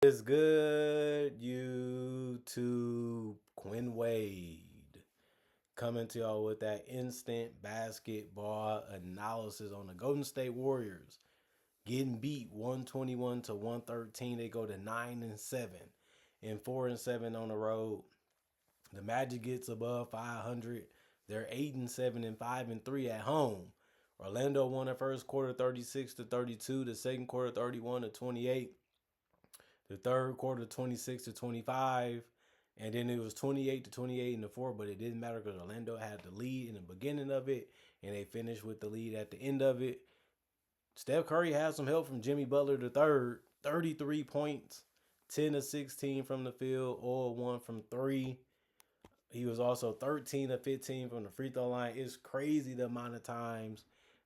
It's good, YouTube. Quinn Wade coming to y'all with that instant basketball analysis on the Golden State Warriors. Getting beat 121 to 113. They go to 9-7 and 4-7 on the road. The Magic gets above 500. They're 8-7 and 5-3 at home. Orlando won the first quarter 36 to 32, the second quarter 31 to 28. The third quarter 26 to 25, and then it was 28 to 28 in the fourth, but it didn't matter because Orlando had the lead in the beginning of it, and they finished with the lead at the end of it. Steph Curry had some help from Jimmy Butler the third, 33 points, 10 to 16 from the field, or 1 from 3. He was also 13 to 15 from the free throw line. It's crazy the amount of times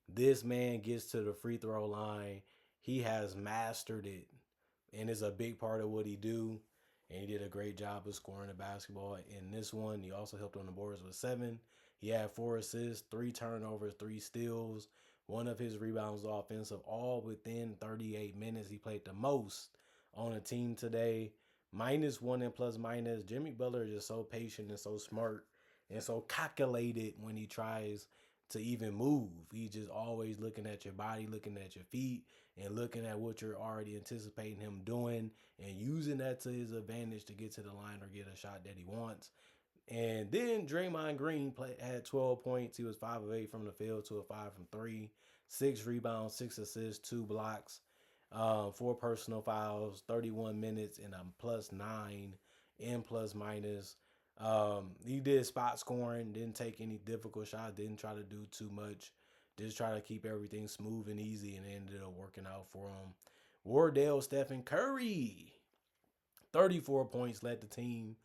this man gets to the free throw line. He has mastered it, and it's a big part of what he do. And he did a great job of scoring the basketball in this one. He also helped on the boards with 7. He had 4 assists, 3 turnovers, 3 steals. One of his rebounds was offensive, all within 38 minutes. He played the most on a team today. -1 and plus minus. Jimmy Butler is just so patient and so smart and so calculated when he tries to even move. He's just always looking at your body, looking at your feet, and looking at what you're already anticipating him doing and using that to his advantage to get to the line or get a shot that he wants. And then Draymond Green had 12 points. He was 5 of 8 from the field to a 5 from 3, 6 rebounds, 6 assists, 2 blocks, 4 personal fouls, 31 minutes, and a +9 in plus minus. He did spot scoring, didn't take any difficult shots, didn't try to do too much, just try to keep everything smooth and easy, and it ended up working out for him. Wardell Stephen Curry, 34 points, led the team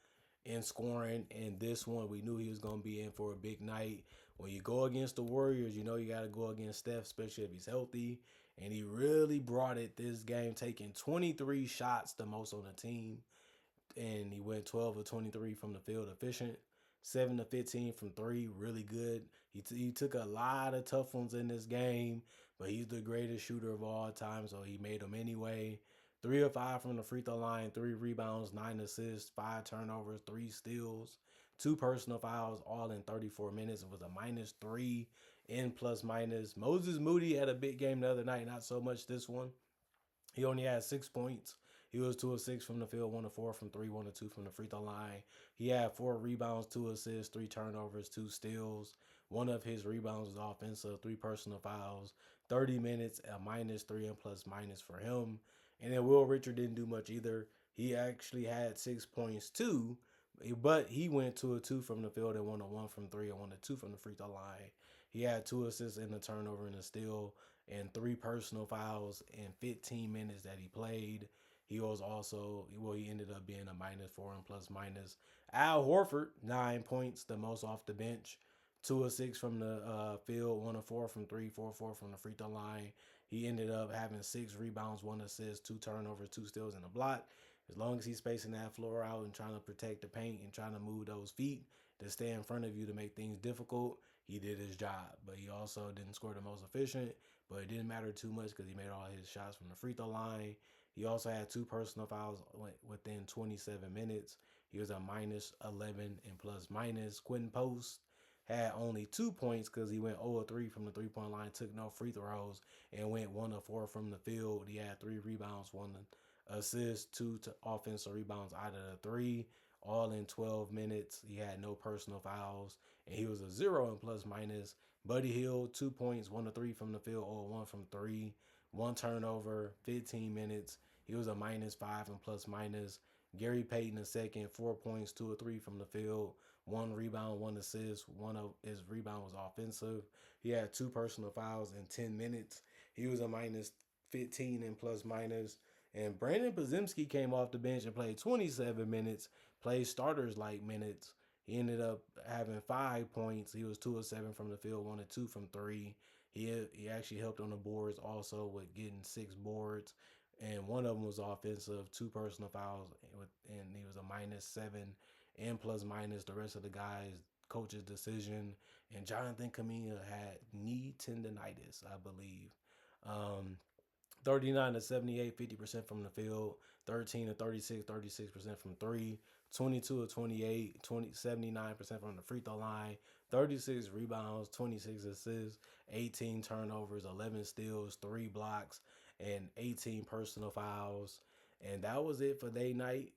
in scoring. And this one, we knew he was going to be in for a big night. When you go against the Warriors, you know you got to go against Steph, especially if he's healthy. And he really brought it this game, taking 23 shots, the most on the team. And he went 12 of 23 from the field, efficient. 7 to 15 from 3, really good. He took a lot of tough ones in this game, but he's the greatest shooter of all time, so he made them anyway. 3 of 5 from the free throw line, 3 rebounds, 9 assists, 5 turnovers, 3 steals, 2 personal fouls, all in 34 minutes. It was a -3 in plus minus. Moses Moody had a big game the other night, not so much this one. He only had 6 points. He was 2 of 6 from the field, 1 of 4 from 3, 1 of 2 from the free throw line. He had 4 rebounds, 2 assists, 3 turnovers, 2 steals. One of his rebounds was offensive, 3 personal fouls, 30 minutes, a -3 and plus minus for him. And then Will Richard didn't do much either. He actually had 6 points too, but he went 2 of 2 from the field and 1 of 1 from 3 and 1 of 2 from the free throw line. He had 2 assists in the turnover and a steal and 3 personal fouls in 15 minutes that he played. He was also, well, he ended up being a -4 and plus minus. Al Horford, 9 points, the most off the bench. 2 of 6 from the field, 1 of 4 from 3, 4 of 4 from the free throw line. He ended up having 6 rebounds, 1 assist, 2 turnovers, 2 steals, and a block. As long as he's spacing that floor out and trying to protect the paint and trying to move those feet to stay in front of you to make things difficult, he did his job. But he also didn't score the most efficient, but it didn't matter too much because he made all his shots from the free throw line. He also had 2 personal fouls within 27 minutes. He was a -11 and plus minus. Quentin Post had only 2 points because he went 0 of 3 from the 3-point line, took no free throws, and went 1 of 4 from the field. He had 3 rebounds, 1 assist, 2 offensive rebounds out of the 3, all in 12 minutes. He had no personal fouls, and he was a 0 in plus minus. Buddy Hield, 2 points, 1 of 3 from the field, 0 of 1 from 3, 1 turnover, 15 minutes. He was a -5 in plus minus. Gary Payton the second, 4 points, 2 of 3 from the field, 1 rebound, 1 assist. One of his rebound was offensive. He had 2 personal fouls in 10 minutes. He was a -15 in plus minus. And Brandon Podziemski came off the bench and played 27 minutes, played starters like minutes. He ended up having 5 points. He was 2 of 7 from the field, 1 of 2 from 3. He actually helped on the boards also with getting 6 boards, and one of them was offensive, 2 personal fouls, and he was a -7 and plus minus. The rest of the guys, coach's decision, and Jonathan Camilla had knee tendonitis, I believe. Um, 39 to 78, 50% from the field, 13 to 36, 36% from three, 22 to 28, 79% from the free throw line, 36 rebounds, 26 assists, 18 turnovers, 11 steals, 3 blocks, and 18 personal fouls. And that was it for day night.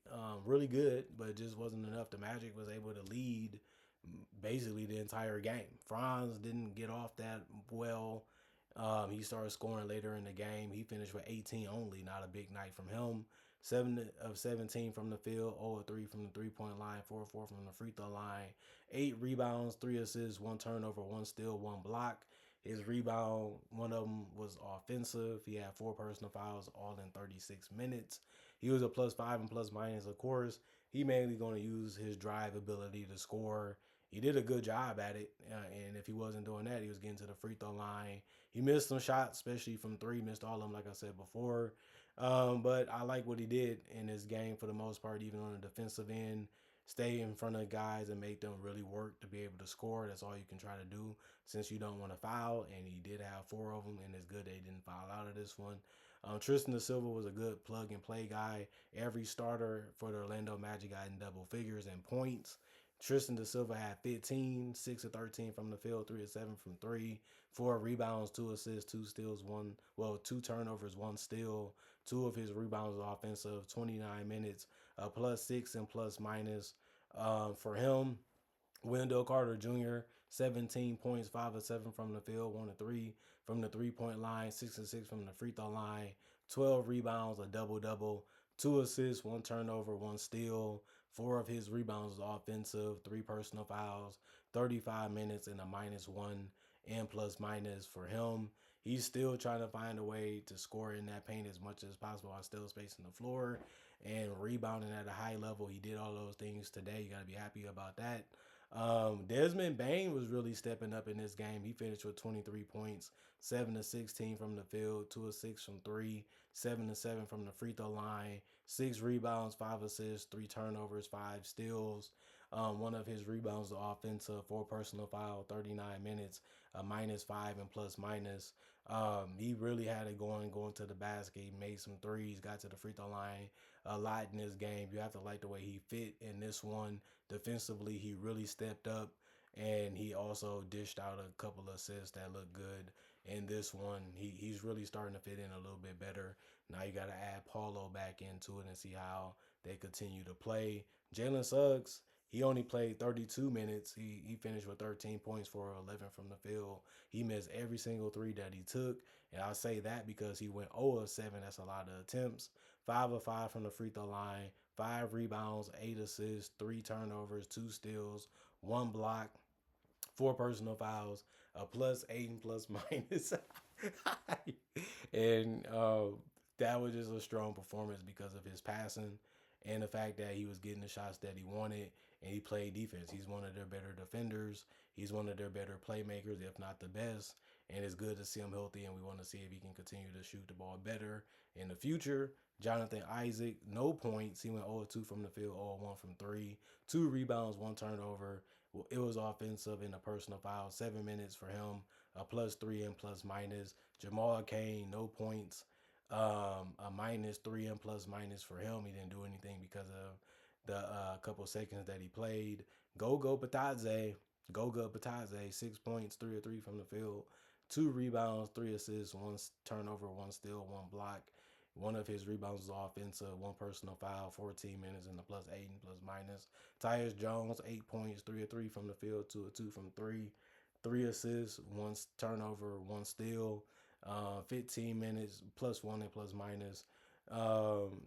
Really good, but it just wasn't enough. The Magic was able to lead basically the entire game. Franz didn't get off that well. He started scoring later in the game. He finished with 18 only, not a big night from him. 7 of 17 from the field, 0 of 3 from the 3-point line, 4 of 4 from the free throw line, 8 rebounds, 3 assists, 1 turnover, 1 steal, 1 block. His rebound, one of them was offensive. He had 4 personal fouls, all in 36 minutes. He was a +5 and plus minus, of course. He mainly going to use his drive ability to score. He did a good job at it, and if he wasn't doing that, he was getting to the free throw line. He missed some shots, especially from three. Missed all of them, like I said before. But I like what he did in this game for the most part, even on the defensive end. Stay in front of guys and make them really work to be able to score. That's all you can try to do since you don't want to foul. And he did have 4 of them, and it's good they didn't foul out of this one. Tristan da Silva was a good plug and play guy. Every starter for the Orlando Magic got in double figures and points. Tristan da Silva had 15, 6 of 13 from the field, 3 of 7 from three, 4 rebounds, 2 assists, 2 steals, 2 turnovers, 1 steal. 2 of his rebounds were offensive, 29 minutes, +6 and plus minus. For him, Wendell Carter Jr., 17 points, 5 of 7 from the field, 1 of 3 from the 3-point line, 6 of 6 from the free throw line, 12 rebounds, a double-double, 2 assists, 1 turnover, 1 steal. 4 of his rebounds was offensive, 3 personal fouls, 35 minutes, and a -1 and plus minus for him. He's still trying to find a way to score in that paint as much as possible while still spacing the floor and rebounding at a high level. He did all those things today. You got to be happy about that. Desmond Bane was really stepping up in this game. He finished with 23 points, 7 of 16 from the field, 2 of 6 from three, 7 of 7 from the free throw line, 6 rebounds, 5 assists, 3 turnovers, 5 steals. One of his rebounds was offensive, 4 personal foul, 39 minutes, a -5 and plus minus. He really had it going to the basket. He made some threes, got to the free throw line a lot in this game. You have to like the way he fit in this one. Defensively, he really stepped up, and he also dished out a couple of assists that look good in this one. He's really starting to fit in a little bit better. Now you got to add Paulo back into it and see how they continue to play. Jalen Suggs, he only played 32 minutes. He finished with 13 points for 11 from the field. He missed every single 3 that he took. And I'll say that because he went 0 of 7. That's a lot of attempts. 5 of 5 from the free throw line. 5 rebounds, 8 assists, 3 turnovers, 2 steals, 1 block, 4 personal fouls, a +8 and plus minus. And that was just a strong performance because of his passing and the fact that he was getting the shots that he wanted and he played defense. He's one of their better defenders. He's one of their better playmakers, if not the best. And it's good to see him healthy, and we want to see if he can continue to shoot the ball better in the future. Jonathan Isaac, no points. He went 0-2 from the field, 0-1 from three. 2 rebounds, 1 turnover. It was offensive in a personal foul. 7 minutes for him, a +3 and plus minus. Jamal Cain, no points. A -3 and plus minus for him. He didn't do anything because of the couple seconds that he played. Goga Batadze, 6 points, 3 of 3 from the field, 2 rebounds, 3 assists, 1 turnover, 1 steal, 1 block. One of his rebounds was offensive, 1 personal foul, 14 minutes, and a +8 and plus minus. Tyus Jones, 8 points, 3 of 3 from the field, 2 of 2 from three, 3 assists, 1 turnover, 1 steal. 15 minutes, +1 and plus minus.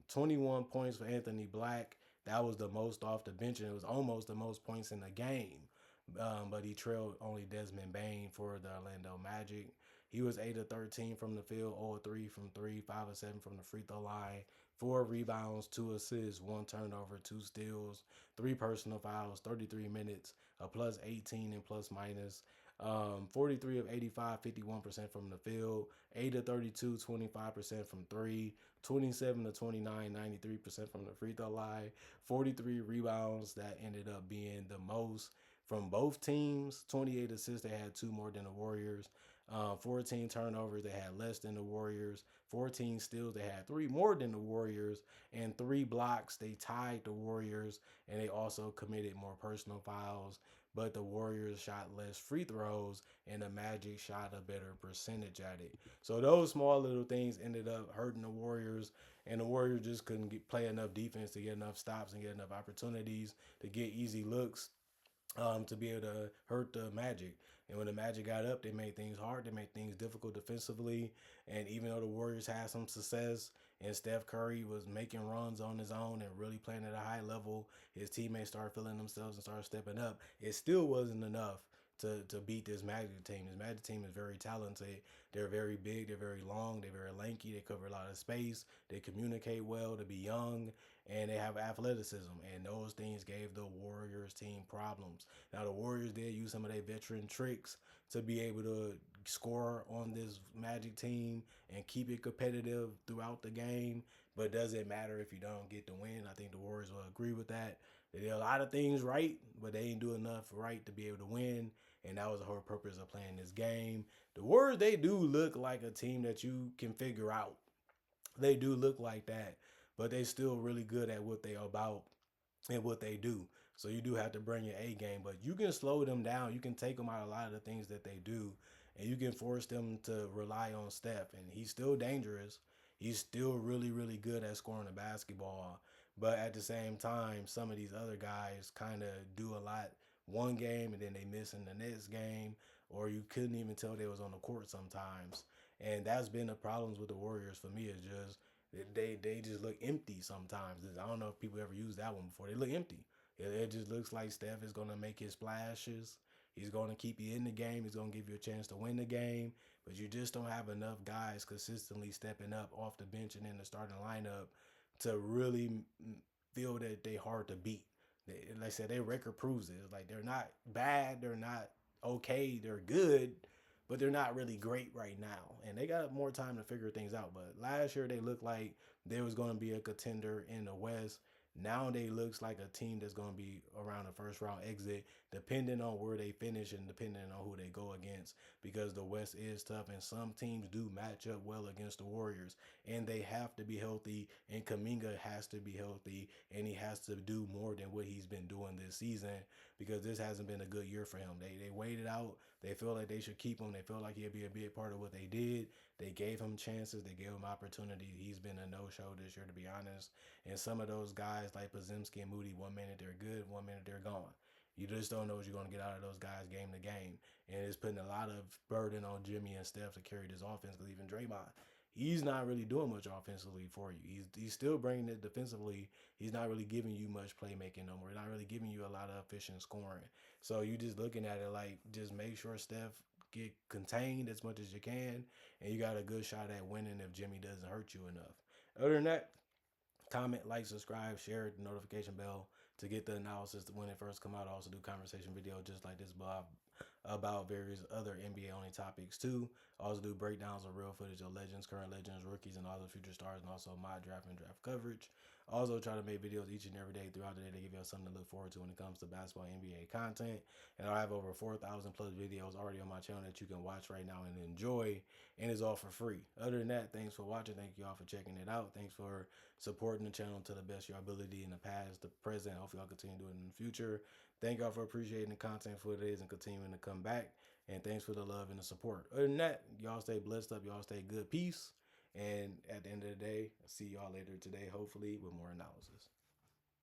21 points for Anthony Black. That was the most off the bench, and it was almost the most points in the game. But he trailed only Desmond Bane for the Orlando Magic. He was 8 of 13 from the field, 0 of 3 from three, 5 of 7 from the free throw line, 4 rebounds, 2 assists, 1 turnover, 2 steals, 3 personal fouls, 33 minutes, a +18 and plus minus. 43 of 85, 51% from the field, 8 of 32, 25% from three, 27 to 29, 93% from the free throw line, 43 rebounds. That ended up being the most from both teams. 28 assists, they had 2 more than the Warriors. 14 turnovers, they had less than the Warriors. 14 steals, they had three more than the Warriors. And three blocks, they tied the Warriors. And they also committed more personal fouls. But the Warriors shot less free throws, and the Magic shot a better percentage at it. So those small little things ended up hurting the Warriors, and the Warriors just couldn't play enough defense to get enough stops and get enough opportunities to get easy looks, to be able to hurt the Magic. And when the Magic got up, they made things hard. They made things difficult defensively. And even though the Warriors had some success and Steph Curry was making runs on his own and really playing at a high level, his teammates started feeling themselves and started stepping up. It still wasn't enough to beat this Magic team. This Magic team is very talented. They're very big. They're very long. They're very lanky. They cover a lot of space. They communicate well to be young, and they have athleticism. And those things gave the Warriors team problems. Now the Warriors did use some of their veteran tricks to be able to score on this Magic team and keep it competitive throughout the game. But does it matter if you don't get the win? I think the Warriors will agree with that. They did a lot of things right, but they ain't do enough right to be able to win. And that was the whole purpose of playing this game. The Warriors, they do look like a team that you can figure out. They do look like that, but they still really good at what they are about and what they do. So you do have to bring your A game, but you can slow them down. You can take them out of a lot of the things that they do, and you can force them to rely on Steph. And he's still dangerous. He's still really, really good at scoring the basketball. But at the same time, some of these other guys kind of do a lot one game and then they miss in the next game, or you couldn't even tell they was on the court sometimes. And that's been the problems with the Warriors for me. Is just they just look empty sometimes. I don't know if people ever used that one before. They look empty. It just looks like Steph is going to make his splashes. He's going to keep you in the game. He's going to give you a chance to win the game. But you just don't have enough guys consistently stepping up off the bench and in the starting lineup to really feel that they hard to beat. Like I said, their record proves it. It's like they're not bad. They're not okay. They're good, but they're not really great right now. And they got more time to figure things out. But last year they looked like they was going to be a contender in the West. Now they looks like a team that's going to be around the first round exit, depending on where they finish and depending on who they go against, because the West is tough and some teams do match up well against the Warriors, and they have to be healthy, and Kuminga has to be healthy, and he has to do more than what he's been doing this season, because this hasn't been a good year for him. They waited out. They feel like they should keep him. They feel like he'll be a big part of what they did. They gave him chances. They gave him opportunity. He's been a no-show this year, to be honest. And some of those guys like Podziemski and Moody, 1 minute they're good, 1 minute they're gone. You just don't know what you're going to get out of those guys game to game. And it's putting a lot of burden on Jimmy and Steph to carry this offense, because even Draymond, he's not really doing much offensively for you. He's still bringing it defensively. He's not really giving you much playmaking no more. He's not really giving you a lot of efficient scoring. So you just looking at it like, just make sure Steph get contained as much as you can, and you got a good shot at winning if Jimmy doesn't hurt you enough. Other than that, comment, like, subscribe, share the notification bell to get the analysis when it first come out. I also do conversation videos just like this, about various other NBA only topics too. I also do breakdowns of real footage of legends, current legends, rookies, and all the future stars, and also my draft and draft coverage. I also try to make videos each and every day throughout the day to give you something to look forward to when it comes to basketball NBA content. And I have over 4,000 plus videos already on my channel that you can watch right now and enjoy, and it's all for free. Other than that, thanks for watching. Thank you all for checking it out. Thanks for supporting the channel to the best of your ability in the past, the present. Hopefully y'all continue doing it in the future. Thank y'all for appreciating the content for it is and continuing to come back. And thanks for the love and the support. Other than that, y'all stay blessed up. Y'all stay good. Peace. And at the end of the day, I'll see y'all later today, hopefully, with more analysis.